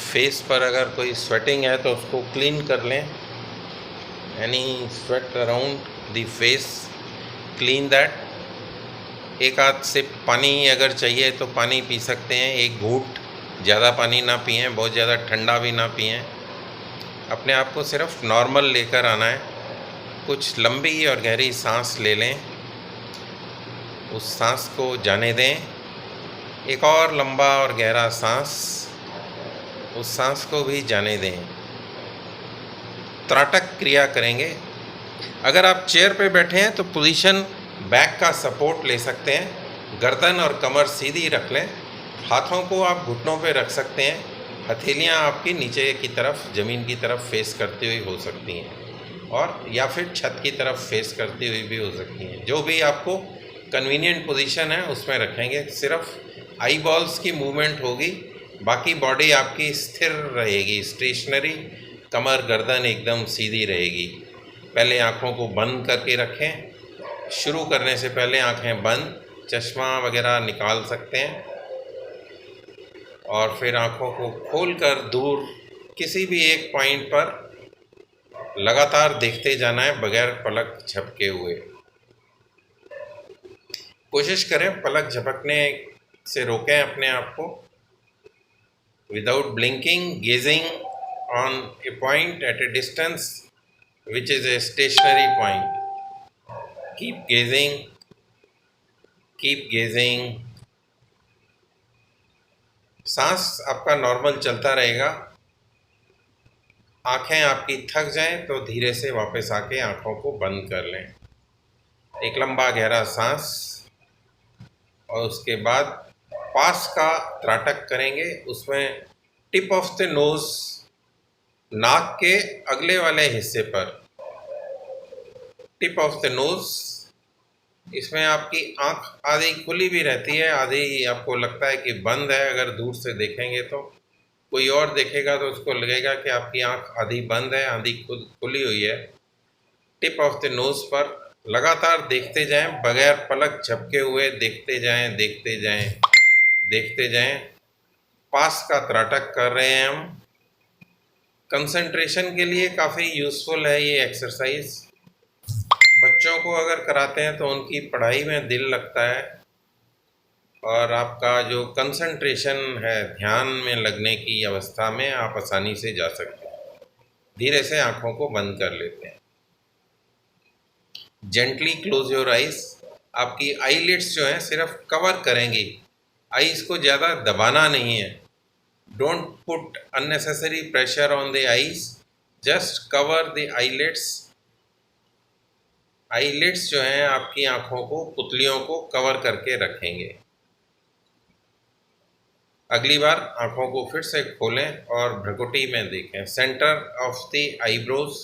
Face पर अगर कोई स्वेटिंग है तो उसको क्लीन कर लें। Any sweat around the face, clean that. एक आध सिप पानी अगर चाहिए तो पानी पी सकते हैं, एक घूंट, ज़्यादा पानी ना पिएं, बहुत ज़्यादा ठंडा भी ना पिएं। अपने आप को सिर्फ नॉर्मल लेकर आना है। कुछ लंबी और गहरी सांस ले लें, उस सांस को जाने दें। एक और लंबा और गहरा सांस, उस सांस को भी जाने दें। त्राटक क्रिया करेंगे। अगर आप चेयर पे बैठे हैं तो पोजीशन बैक का सपोर्ट ले सकते हैं। गर्दन और कमर सीधी रख लें। हाथों को आप घुटनों पे रख सकते हैं। हथेलियां आपकी नीचे की तरफ, ज़मीन की तरफ फेस करती हुई हो सकती हैं, और या फिर छत की तरफ फेस करती हुई भी हो सकती हैं। जो भी आपको कन्वीनियंट पोजीशन है उसमें रखेंगे। सिर्फ आई बॉल्स की मूवमेंट होगी, बाकी बॉडी आपकी स्थिर रहेगी, स्टेशनरी। कमर गर्दन एकदम सीधी रहेगी। पहले आँखों को बंद करके रखें। शुरू करने से पहले आँखें बंद, चश्मा वगैरह निकाल सकते हैं, और फिर आँखों को खोलकर दूर किसी भी एक पॉइंट पर लगातार देखते जाना है बगैर पलक झपके हुए। कोशिश करें पलक झपकने से रोकें अपने आप को। Without blinking, gazing on a point at a distance which is a stationary point. Keep gazing, keep gazing. सांस आपका नॉर्मल चलता रहेगा। आंखें आपकी थक जाएं तो धीरे से वापस आके आंखों को बंद कर लें। एक लंबा गहरा सांस, और उसके बाद पास का त्राटक करेंगे। उसमें टिप ऑफ द नोज, नाक के अगले वाले हिस्से पर, टिप ऑफ द नोज। इसमें आपकी आंख आधी खुली भी रहती है, आधी आपको लगता है कि बंद है। अगर दूर से देखेंगे तो, कोई और देखेगा तो उसको लगेगा कि आपकी आंख आधी बंद है, आधी खुली हुई है। टिप ऑफ द नोज पर लगातार देखते जाएं, बगैर पलक झपके हुए देखते जाएं, देखते जाएं, देखते जाएं। पास का त्राटक कर रहे हैं हम। कंसंट्रेशन के लिए काफ़ी यूज़फुल है ये एक्सरसाइज। बच्चों को अगर कराते हैं तो उनकी पढ़ाई में दिल लगता है, और आपका जो कंसंट्रेशन है, ध्यान में लगने की अवस्था में आप आसानी से जा सकते हैं। धीरे से आंखों को बंद कर लेते हैं। Gently close your eyes. आपकी आईलिड्स जो हैं सिर्फ कवर करेंगी, आईज को ज़्यादा दबाना नहीं है। Don't put unnecessary pressure on the eyes, just cover the eyelids. Eyelids जो हैं आपकी आंखों को, पुतलियों को कवर करके रखेंगे। अगली बार आंखों को फिर से खोलें और भ्रुकुटी में देखें। सेंटर ऑफ द आईब्रोज,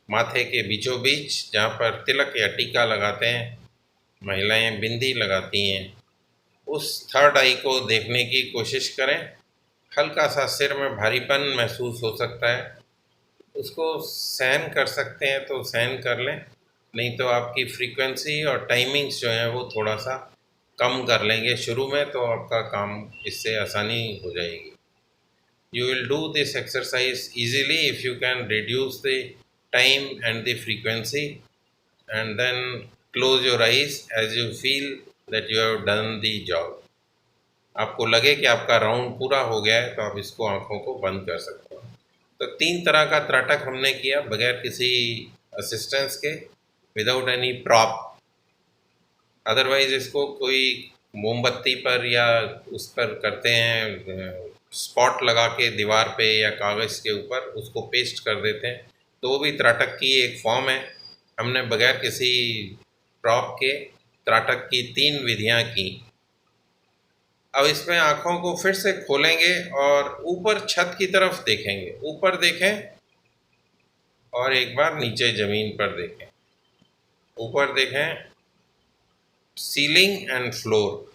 माथे के बीचों बीच, जहाँ पर तिलक या टीका लगाते हैं, महिलाएं बिंदी लगाती हैं, उस थर्ड आई को देखने की कोशिश करें। हल्का सा सिर में भारीपन महसूस हो सकता है, उसको सहन कर सकते हैं तो सहन कर लें, नहीं तो आपकी फ्रीक्वेंसी और टाइमिंग्स जो हैं वो थोड़ा सा कम कर लेंगे शुरू में, तो आपका काम इससे आसानी हो जाएगी। You will do this exercise easily if you can reduce the time and the frequency, and then close your eyes as you feel that you have done the job. आपको लगे कि आपका राउंड पूरा हो गया है तो आप इसको आंखों को बंद कर सकते हो। तो 3 तरह का त्राटक हमने किया बगैर किसी असिस्टेंस के, विदाउट एनी प्रॉप। अदरवाइज इसको कोई मोमबत्ती पर या उस पर करते हैं, स्पॉट लगा के दीवार पे या कागज़ के ऊपर उसको पेस्ट कर देते हैं, तो वो भी त्राटक की एक फॉर्म है। हमने बगैर किसी प्रॉप के त्राटक की 3 विधियां की। अब इसमें आँखों को फिर से खोलेंगे और ऊपर छत की तरफ देखेंगे। ऊपर देखें और एक बार नीचे ज़मीन पर देखें। ऊपर देखें, ceiling and floor,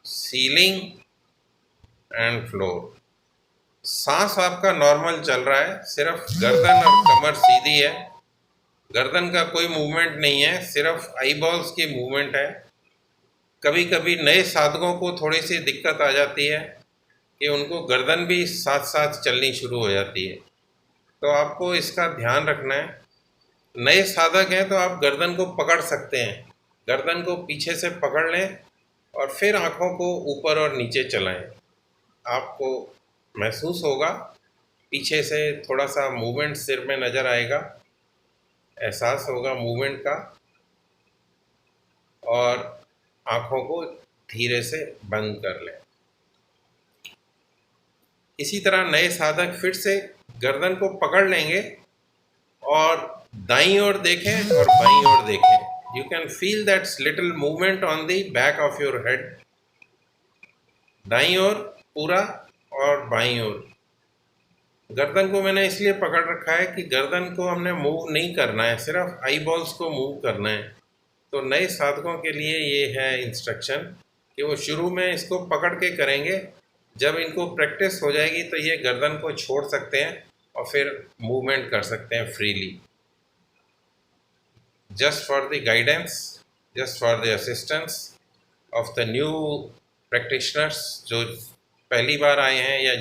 ceiling and floor. सांस आपका नॉर्मल चल रहा है, सिर्फ गर्दन और कमर सीधी है। गर्दन का कोई मूवमेंट नहीं है, सिर्फ आई बॉल्स की मूवमेंट है। कभी कभी नए साधकों को थोड़ी सी दिक्कत आ जाती है, कि उनको गर्दन भी साथ साथ चलनी शुरू हो जाती है। तो आपको इसका ध्यान रखना है। नए साधक हैं तो आप गर्दन को पकड़ सकते हैं, गर्दन को पीछे से पकड़ लें और फिर आँखों को ऊपर और नीचे चलाएं। आपको महसूस होगा, पीछे से थोड़ा सा मूवमेंट सिर में नज़र आएगा, एहसास होगा मूवमेंट का, और आँखों को धीरे से बंद कर लें। इसी तरह नए साधक फिर से गर्दन को पकड़ लेंगे और दाईं ओर देखें और बाईं ओर देखें। You can feel that's little movement on the back of your head. दाईं ओर पूरा और बाईं ओर। गर्दन को मैंने इसलिए पकड़ रखा है कि गर्दन को हमने मूव नहीं करना है, सिर्फ आई बॉल्स को मूव करना है। तो नए साधकों के लिए ये है इंस्ट्रक्शन कि वो शुरू में इसको पकड़ के करेंगे। जब इनको प्रैक्टिस हो जाएगी तो ये गर्दन को छोड़ सकते हैं और फिर मूवमेंट कर सकते हैं freely. Just for the guidance, just for the assistance of the new practitioners, जो पहली बार आए हैं या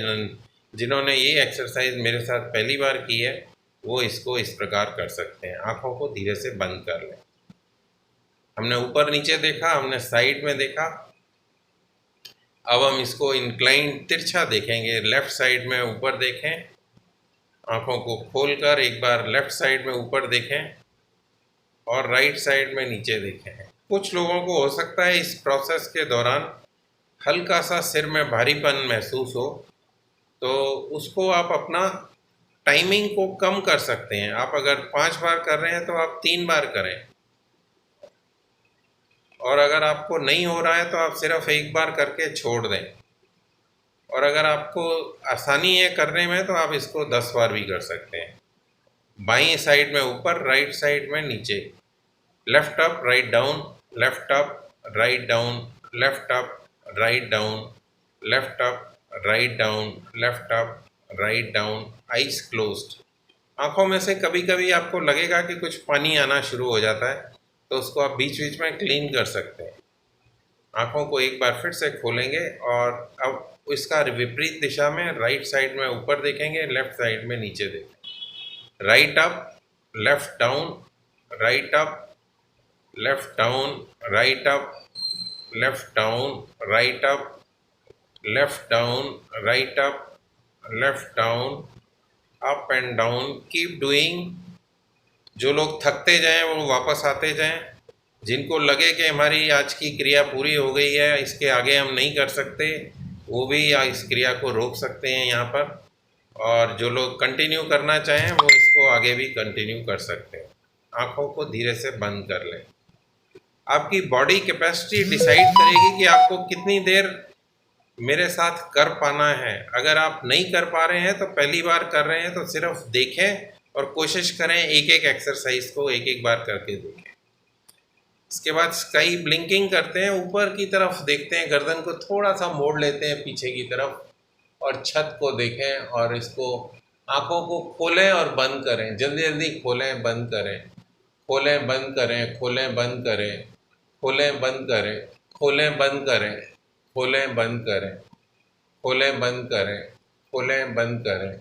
जिन्होंने ये एक्सरसाइज मेरे साथ पहली बार की है, वो इसको इस प्रकार कर सकते हैं। आँखों को धीरे से बंद कर लें। हमने ऊपर नीचे देखा, हमने साइड में देखा, अब हम इसको इंक्लाइन तिरछा देखेंगे। लेफ़्ट साइड में ऊपर देखें, आँखों को खोलकर एक बार लेफ़्ट साइड में ऊपर देखें और राइट साइड में नीचे देखें। कुछ लोगों को हो सकता है इस प्रोसेस के दौरान हल्का सा सिर में भारीपन महसूस हो, तो उसको आप अपना टाइमिंग को कम कर सकते हैं। आप अगर 5 बार कर रहे हैं तो आप 3 बार करें, और अगर आपको नहीं हो रहा है तो आप सिर्फ 1 बार करके छोड़ दें। और अगर आपको आसानी है करने में तो आप इसको 10 बार भी कर सकते हैं। बाईं साइड में ऊपर, राइट साइड में नीचे। Left up, write down, left up, write down, left up, write down, left up, write down, left up, write down. Eyes closed. आँखों में से कभी कभी आपको लगेगा कि कुछ पानी आना शुरू हो जाता है, तो उसको आप बीच बीच में क्लीन कर सकते हैं। आँखों को एक बार फिर से खोलेंगे और अब इसका विपरीत दिशा में राइट साइड में ऊपर देखेंगे, लेफ्ट साइड में नीचे देखेंगे। Right up, left down, right up, left down, right up, left down, right up, left down, right up, left down, up and down. Keep doing. जो लोग थकते जाएं वो वापस आते जाएं। जिनको लगे कि हमारी आज की क्रिया पूरी हो गई है, इसके आगे हम नहीं कर सकते, वो भी इस क्रिया को रोक सकते हैं यहाँ पर। और जो लोग कंटिन्यू करना चाहें वो इसको आगे भी कंटिन्यू कर सकते हैं। आँखों को धीरे से बंद कर लें। आपकी बॉडी कैपेसिटी डिसाइड करेगी कि आपको कितनी देर मेरे साथ कर पाना है। अगर आप नहीं कर पा रहे हैं तो पहली बार कर रहे हैं तो सिर्फ देखें और कोशिश करें एक एक एक्सरसाइज को एक एक बार करके देखें। इसके बाद स्काई ब्लिंकिंग करते हैं, ऊपर की तरफ देखते हैं, गर्दन को थोड़ा सा मोड़ लेते हैं पीछे की तरफ और छत को देखें। और इसको आँखों को खोलें और बंद करें, जल्दी जल्दी खोलें बंद करें, खोलें बंद करें, खोलें बंद करें, खोलें बंद करें, खोलें बंद करें, खोलें बंद करें, खोलें बंद करें, खोलें बंद करें,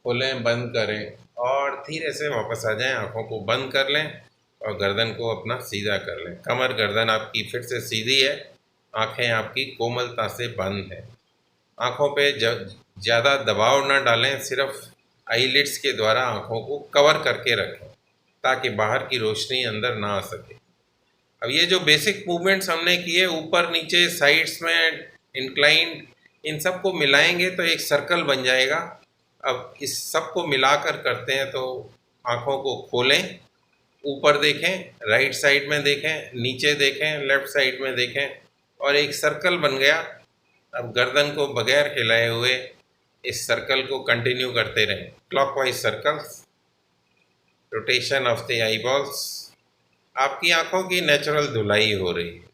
खोलें बंद करें, और धीरे से वापस आ जाएं। आँखों को बंद कर लें और गर्दन को अपना सीधा कर लें। कमर गर्दन आपकी फिर से सीधी है, आँखें आपकी कोमलता से बंद हैं। आँखों पे ज़्यादा दबाव न डालें, सिर्फ आईलिड्स के द्वारा आँखों को कवर करके रखें ताकि बाहर की रोशनी अंदर ना आ सके। अब ये जो बेसिक मूवमेंट्स हमने किए, ऊपर नीचे साइड्स में इंक्लाइंड, इन सब को मिलाएंगे तो एक सर्कल बन जाएगा। अब इस सब को मिलाकर करते हैं तो आँखों को खोलें, ऊपर देखें, राइट साइड में देखें, नीचे देखें, लेफ्ट साइड में देखें, और एक सर्कल बन गया। अब गर्दन को बगैर हिलाए हुए इस सर्कल को कंटिन्यू करते रहें। Clockwise circles, rotation of the I balls. आपकी आँखों की नेचुरल धुलाई हो रही है।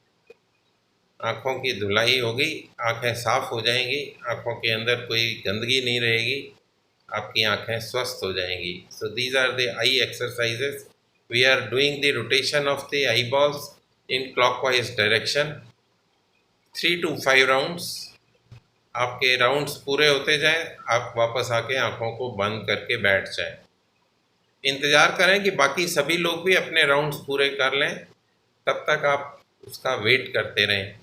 आँखों की धुलाई होगी, आँखें साफ हो जाएंगी, आँखों के अंदर कोई गंदगी नहीं रहेगी, आपकी आँखें स्वस्थ हो जाएंगी। So these are the eye exercises. We are doing the rotation of the eyeballs in clockwise direction, 3 to 5 rounds. आपके राउंड्स पूरे होते जाएं, आप वापस आके आँखों को बंद करके बैठ जाएं। इंतज़ार करें कि बाकी सभी लोग भी अपने राउंड्स पूरे कर लें, तब तक आप उसका वेट करते रहें।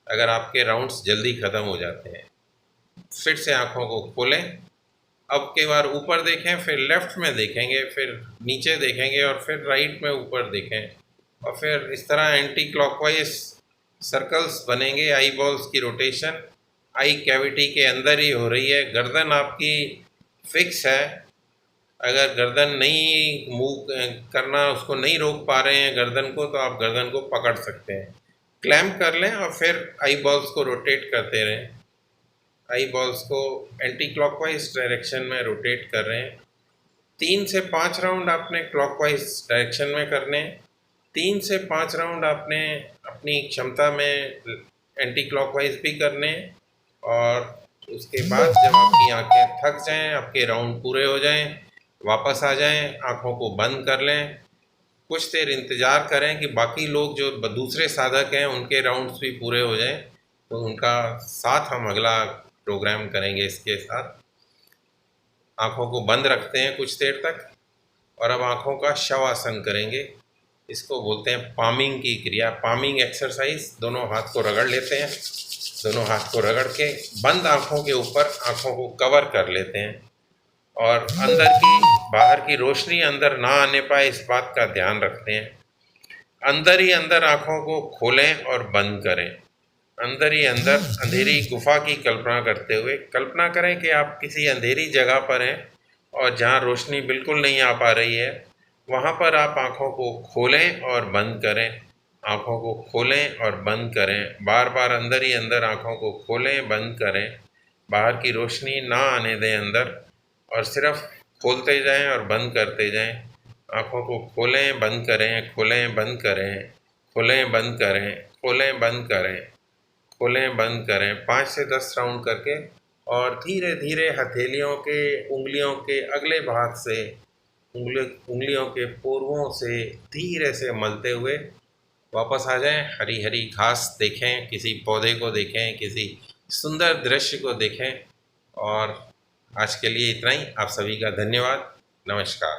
अगर आपके राउंड्स जल्दी ख़त्म हो जाते हैं, फिर से आँखों को खोलें। अब की बार ऊपर देखें, फिर लेफ़्ट में देखेंगे, फिर नीचे देखेंगे और फिर राइट में ऊपर देखें, और फिर इस तरह एंटी क्लॉकवाइज सर्कल्स बनेंगे। आई बॉल्स की रोटेशन आई कैविटी के अंदर ही हो रही है। गर्दन आपकी फिक्स है। अगर गर्दन नहीं मूव करना, उसको नहीं रोक पा रहे हैं गर्दन को, तो आप गर्दन को पकड़ सकते हैं, क्लैम्प कर लें और फिर आई बॉल्स को रोटेट करते रहें। आई बॉल्स को एंटी क्लॉकवाइज डायरेक्शन में रोटेट कर रहे हैं। 3 से 5 राउंड आपने क्लॉकवाइज डायरेक्शन में करने हैं। 3 से 5 राउंड आपने अपनी क्षमता में एंटी क्लॉकवाइज भी करने हैं, और उसके बाद जब आपकी आंखें थक जाएं, आपके राउंड पूरे हो जाएं, वापस आ जाएं, आंखों को बंद कर लें। कुछ देर इंतज़ार करें कि बाकी लोग जो दूसरे साधक हैं उनके राउंड्स भी पूरे हो जाएं, तो उनका साथ हम अगला प्रोग्राम करेंगे। इसके साथ आँखों को बंद रखते हैं कुछ देर तक, और अब आँखों का शवासन करेंगे। इसको बोलते हैं पामिंग की क्रिया, पामिंग एक्सरसाइज। दोनों हाथ को रगड़ लेते हैं, दोनों हाथ को रगड़ के बंद आँखों के ऊपर आँखों को कवर कर लेते हैं, और अंदर की बाहर की रोशनी अंदर ना आने पाए इस बात का ध्यान रखते हैं। अंदर ही अंदर आँखों को खोलें और बंद करें। अंदर ही अंदर अंधेरी गुफा की कल्पना करते हुए कल्पना करें कि आप किसी अंधेरी जगह पर हैं और जहां रोशनी बिल्कुल नहीं आ पा रही है, वहां पर आप आँखों को खोलें और बंद करें। आँखों को खोलें और बंद करें, बार बार अंदर ही अंदर आँखों को खोलें, बंद करें। बाहर की रोशनी ना आने दें अंदर, और सिर्फ खोलते जाएं और बंद करते जाएं। आँखों को खोलें, बंद करें, खोलें, बंद करें, खोलें, बंद करें, खोलें, बंद करें, खोलें, बंद करें। 5 से 10 राउंड करके, और धीरे धीरे हथेलियों के, उंगलियों के अगले भाग से, उंगलियों के पूर्वों से धीरे से मलते हुए वापस आ जाएं। हरी हरी घास देखें, किसी पौधे को देखें, किसी सुंदर दृश्य को देखें। और आज के लिए इतना ही। आप सभी का धन्यवाद। नमस्कार।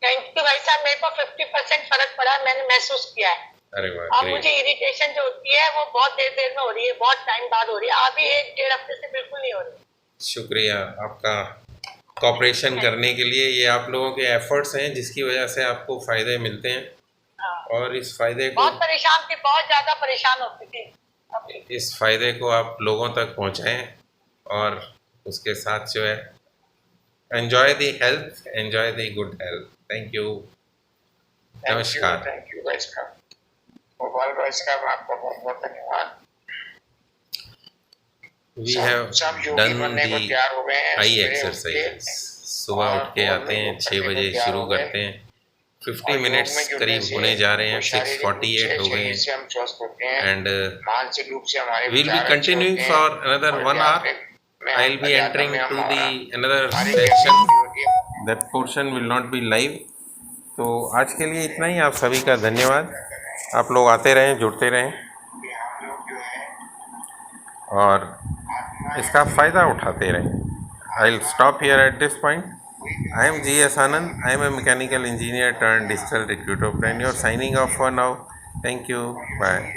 थैंक यू भाई साहब, मेरे को 50% फर्क पड़ा, मैंने महसूस किया है। अरे वाह, अब मुझे इरिटेशन जो होती है वो बहुत देर देर में हो रही है, बहुत टाइम बाद हो रही है। अभी 1-1.5 हफ्ते से बिल्कुल नहीं हो रही। शुक्रिया आपका कॉपरेशन करने के लिए। ये आप लोगों के एफर्ट्स हैं जिसकी वजह से आपको फ़ायदे मिलते हैं। और इस फ़ायदे को, बहुत परेशान थी, बहुत ज़्यादा परेशान होती थी। इस फ़ायदे को आप लोगों तक पहुंचाएं, और उसके साथ जो है enjoy the health, enjoy the good health. Thank you. नमस्कार। थैंक यू भाई साहब, गोपाल भाई साहब, आपका बहुत बहुत धन्यवाद। We have done the eye exercises। सुबह उठ के आते हैं, 6 बजे शुरू करते हैं। 50 मिनट्स करीब होने जा रहे हैं, 6:48 हो गए हैं, and we'll be continuing for another 1 hour. I'll be entering to the another section. That portion will not be live. तो आज के लिए इतना ही। आप सभी का धन्यवाद। आप लोग आते रहें, जुड़ते रहें, और इसका फ़ायदा उठाते रहें। I'll stop here at this point. I am G.S. Anand. I am a mechanical engineer turned digital recruiter. You're signing off for now. Thank you. Bye.